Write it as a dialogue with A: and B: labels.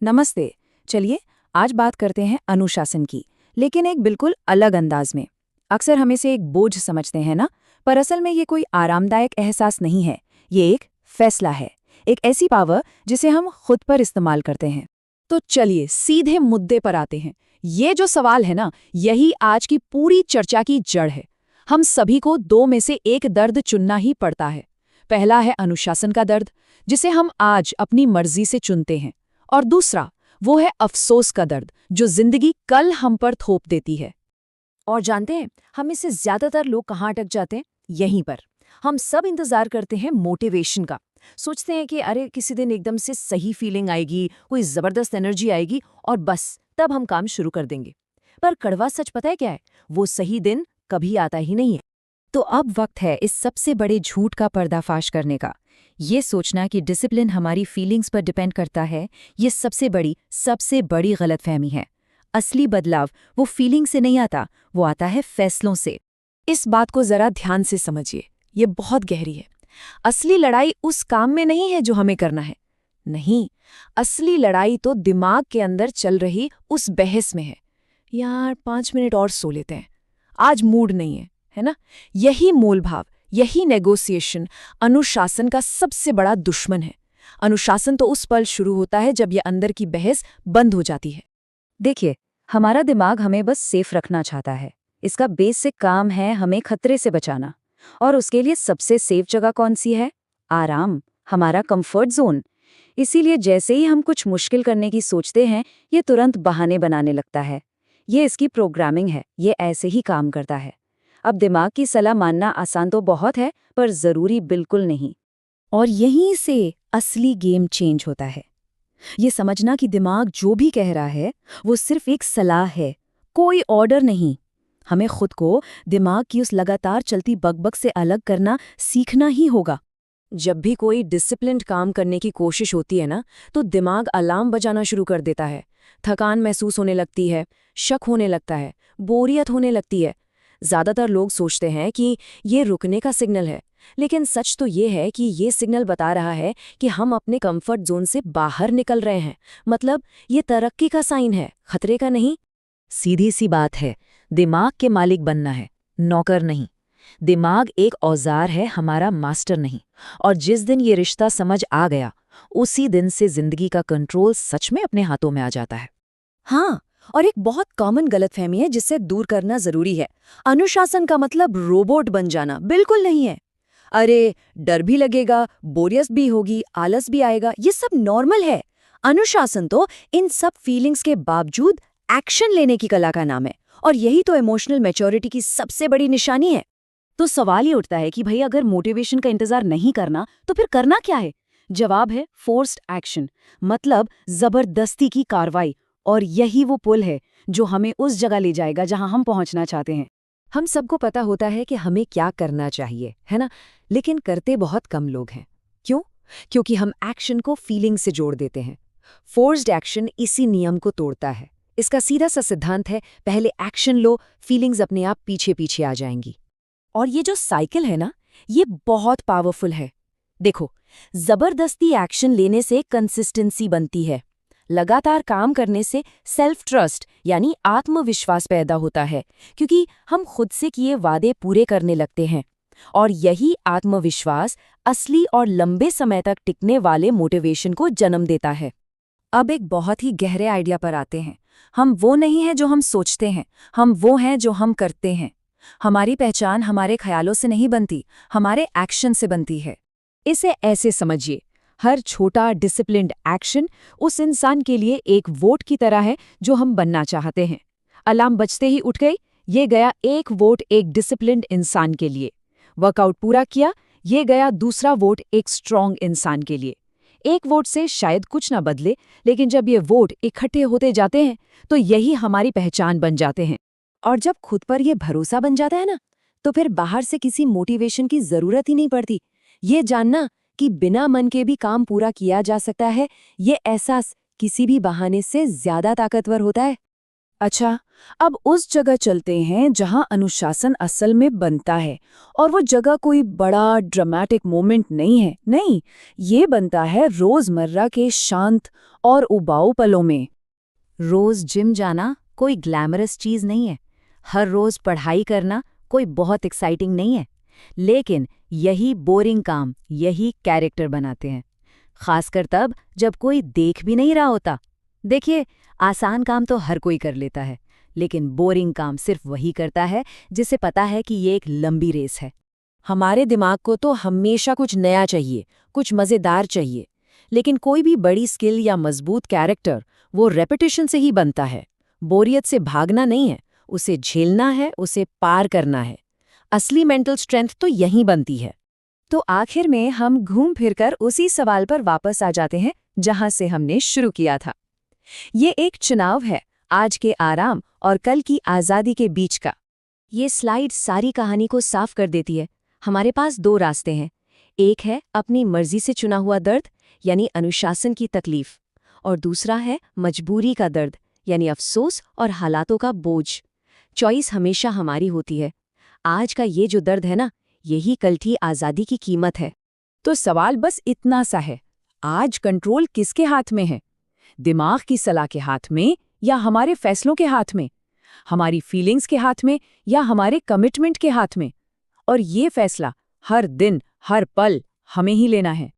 A: नमस्ते। चलिए आज बात करते हैं अनुशासन की, लेकिन एक बिल्कुल अलग अंदाज में। अक्सर हम इसे एक बोझ समझते हैं ना, पर असल में ये कोई आरामदायक एहसास नहीं है। ये एक फैसला है, एक ऐसी पावर जिसे हम खुद पर इस्तेमाल करते हैं। तो चलिए सीधे मुद्दे पर आते हैं। ये जो सवाल है ना, यही आज की पूरी चर्चा की जड़ है। हम सभी को दो में से एक दर्द चुनना ही पड़ता है। पहला है अनुशासन का दर्द, जिसे हम आज अपनी मर्जी से चुनते हैं, और दूसरा वो है अफसोस का दर्द, जो जिंदगी कल हम पर थोप देती है। और जानते हैं हम इससे ज्यादातर लोग कहाँ अटक जाते हैं? यहीं पर। हम सब इंतजार करते हैं मोटिवेशन का। सोचते हैं कि अरे किसी दिन एकदम से सही फीलिंग आएगी, कोई जबरदस्त एनर्जी आएगी और बस तब हम काम शुरू कर देंगे। पर कड़वा सच पता है क्या है? वो सही दिन कभी आता ही नहीं है। तो अब वक्त है इस सबसे बड़े झूठ का पर्दाफाश करने का। ये सोचना कि डिसिप्लिन हमारी फीलिंग्स पर डिपेंड करता है, ये सबसे बड़ी गलतफहमी है। असली बदलाव वो फीलिंग से नहीं आता, वो आता है फैसलों से। इस बात को जरा ध्यान से समझिए, ये बहुत गहरी है। असली लड़ाई उस काम में नहीं है जो हमें करना है। नहीं, असली लड़ाई तो दिमाग के अंदर चल रही उस बहस में है। यार 5 मिनट और सो लेते हैं, आज मूड नहीं है ना? यही मूल भाव, यही नेगोशिएशन अनुशासन का सबसे बड़ा दुश्मन है। अनुशासन तो उस पल शुरू होता है जब ये अंदर की बहस बंद हो जाती है। देखिए, हमारा दिमाग हमें बस सेफ रखना चाहता है। इसका बेसिक काम है हमें खतरे से बचाना। और उसके लिए सबसे सेफ जगह कौन सी है? आराम, हमारा कंफर्ट जोन। इसीलिए जैसे ही हम कुछ मुश्किल करने की सोचते हैं, ये तुरंत बहाने बनाने लगता है। ये इसकी प्रोग्रामिंग है, ये ऐसे ही काम करता है। अब दिमाग की सलाह मानना आसान तो बहुत है, पर जरूरी बिल्कुल नहीं। और यहीं से असली गेम चेंज होता है। ये समझना कि दिमाग जो भी कह रहा है वो सिर्फ एक सलाह है, कोई ऑर्डर नहीं। हमें खुद को दिमाग की उस लगातार चलती बकबक से अलग करना सीखना ही होगा। जब भी कोई डिसिप्लिन्ड काम करने की कोशिश होती है ना, तो दिमाग अलार्म बजाना शुरू कर देता है। थकान महसूस होने लगती है, शक होने लगता है, बोरियत होने लगती है। ज्यादातर लोग सोचते हैं कि ये रुकने का सिग्नल है, लेकिन सच तो ये है कि ये सिग्नल बता रहा है कि हम अपने कंफर्ट जोन से बाहर निकल रहे हैं। मतलब ये तरक्की का साइन है, खतरे का नहीं। सीधी सी बात है, दिमाग के मालिक बनना है, नौकर नहीं। दिमाग एक औजार है, हमारा मास्टर नहीं। और जिस दिन ये रिश्ता समझ आ गया, उसी दिन से जिंदगी का कंट्रोल सच में अपने हाथों में आ जाता है। हाँ, और एक बहुत कॉमन गलतफहमी है जिससे दूर करना जरूरी है। अनुशासन का मतलब रोबोट बन जाना बिल्कुल नहीं है। अरे डर भी लगेगा, बोरियत भी होगी, आलस भी आएगा, ये सब नॉर्मल है। अनुशासन तो इन सब फीलिंग्स के बावजूद एक्शन लेने की कला का नाम है, और यही तो इमोशनल मैच्योरिटी की सबसे बड़ी निशानी है। तो सवाल ये उठता है कि भाई अगर मोटिवेशन का इंतजार नहीं करना तो फिर करना क्या है? जवाब है फोर्स्ड एक्शन, मतलब जबरदस्ती की कार्रवाई। और यही वो पुल है जो हमें उस जगह ले जाएगा जहां हम पहुंचना चाहते हैं। हम सबको पता होता है कि हमें क्या करना चाहिए, है ना? लेकिन करते बहुत कम लोग हैं। क्यों? क्योंकि हम एक्शन को फीलिंग से जोड़ देते हैं। फोर्स्ड एक्शन इसी नियम को तोड़ता है। इसका सीधा सा सिद्धांत है, पहले एक्शन लो, फीलिंग्स अपने आप पीछे पीछे आ जाएंगी। और ये जो साइकिल है ना, ये बहुत पावरफुल है। देखो, जबरदस्ती एक्शन लेने से कंसिस्टेंसी बनती है। लगातार काम करने से सेल्फ ट्रस्ट यानी आत्मविश्वास पैदा होता है, क्योंकि हम खुद से किए वादे पूरे करने लगते हैं। और यही आत्मविश्वास असली और लंबे समय तक टिकने वाले मोटिवेशन को जन्म देता है। अब एक बहुत ही गहरे आइडिया पर आते हैं। हम वो नहीं हैं जो हम सोचते हैं, हम वो हैं जो हम करते हैं। हमारी पहचान हमारे ख्यालों से नहीं बनती, हमारे एक्शन से बनती है। इसे ऐसे समझिए, हर छोटा डिसिप्लिन्ड एक्शन उस इंसान के लिए एक वोट की तरह है जो हम बनना चाहते हैं। अलार्म बजते ही उठ गई, ये गया एक वोट एक डिसिप्लिन्ड इंसान के लिए। वर्कआउट पूरा किया, ये गया दूसरा वोट एक स्ट्रॉन्ग इंसान के लिए। एक वोट से शायद कुछ ना बदले, लेकिन जब ये वोट इकट्ठे होते जाते हैं तो यही हमारी पहचान बन जाते हैं। और जब खुद पर यह भरोसा बन जाता है ना, तो फिर बाहर से किसी मोटिवेशन की जरूरत ही नहीं पड़ती। ये जानना कि बिना मन के भी काम पूरा किया जा सकता है, ये एहसास किसी भी बहाने से ज्यादा ताकतवर होता है। अच्छा, अब उस जगह चलते हैं जहां अनुशासन असल में बनता है। और वो जगह कोई बड़ा ड्रामेटिक मोमेंट नहीं है, नहीं, ये बनता है रोजमर्रा के शांत और उबाऊ पलों में। रोज जिम जाना कोई ग्लैमरस चीज नहीं है। हर रोज पढ़ाई करना कोई बहुत एक्साइटिंग नहीं है। लेकिन यही बोरिंग काम यही कैरेक्टर बनाते हैं, खासकर तब जब कोई देख भी नहीं रहा होता। देखिए, आसान काम तो हर कोई कर लेता है, लेकिन बोरिंग काम सिर्फ वही करता है जिसे पता है कि ये एक लंबी रेस है। हमारे दिमाग को तो हमेशा कुछ नया चाहिए, कुछ मज़ेदार चाहिए। लेकिन कोई भी बड़ी स्किल या मजबूत कैरेक्टर वो रेपिटेशन से ही बनता है। बोरियत से भागना नहीं है, उसे झेलना है, उसे पार करना है। असली मेंटल स्ट्रेंथ तो यहीं बनती है। तो आखिर में हम घूम फिरकर उसी सवाल पर वापस आ जाते हैं जहां से हमने शुरू किया था। ये एक चुनाव है, आज के आराम और कल की आज़ादी के बीच का। ये स्लाइड सारी कहानी को साफ कर देती है। हमारे पास दो रास्ते हैं। एक है अपनी मर्जी से चुना हुआ दर्द, यानी अनुशासन की तकलीफ, और दूसरा है मजबूरी का दर्द, यानी अफसोस और हालातों का बोझ। चॉइस हमेशा हमारी होती है। आज का ये जो दर्द है ना, यही कल की आज़ादी की कीमत है। तो सवाल बस इतना सा है, आज कंट्रोल किसके हाथ में है? दिमाग की सलाह के हाथ में या हमारे फैसलों के हाथ में? हमारी फीलिंग्स के हाथ में या हमारे कमिटमेंट के हाथ में? और ये फैसला हर दिन, हर पल हमें ही लेना है।